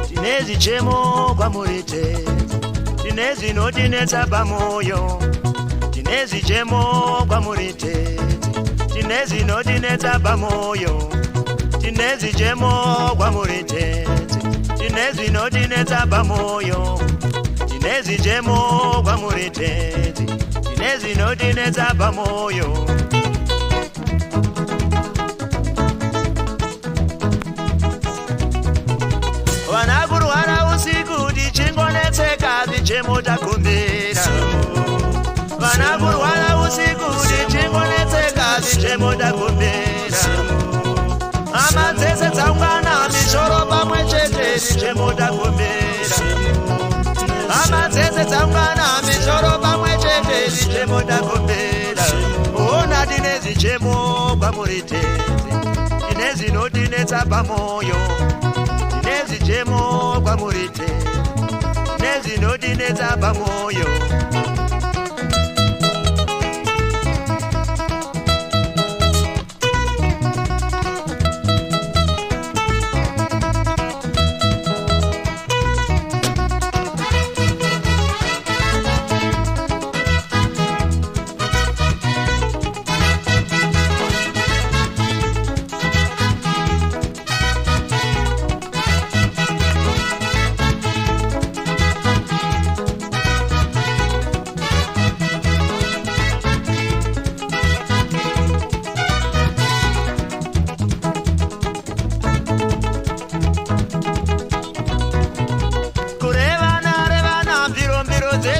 Tinezi chemo kwa murite, tinezi notinetsa pamoyo. Tinezi chemo kwa murite, tinezi notinetsa pamoyo. Tinezi chemo kwa murite, tinezi notinetsa pamoyo. Tinezi chemo kwa murite, tinezi notinetsa pamoyo. Vanakurwara usiku tichingonetseka tichemo takumbira. Vanakurwara usiku tichingonetseka tichemo takumbira. Hama dzese dzaungana misoro pamwe chete tichemo takumbira. Hama dzese dzaungana misoro pamwe chete tichemo takumbira. Ona tinezi chemo kwamuritezi, tinezi notinetsa pamoyo. Tinezi chemo kwa murite, tinezi notinetsa pamoyo.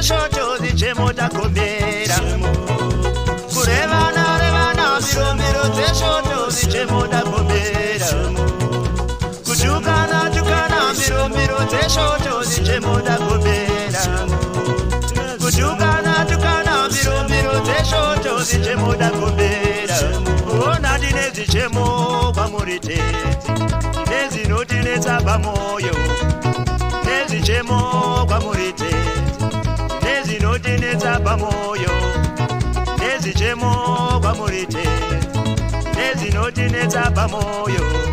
Shoto zichemo takumbira. Kurevana revana miromiro dzeshoto zichemo takumbira. Kutukana tukana miromiro dzeshoto zichemo takumbira. Kutukana tukana miromiro dzeshoto zichemo takumbira. Ona tinezi chemo kwamuritezi, tinezi notinetsa pamoyo. Tinezi chemo kwamuritezi, tinezi notinetsa pamoyo. Tinezi chemo kwamurite, tinezi notinetsa pamoyo.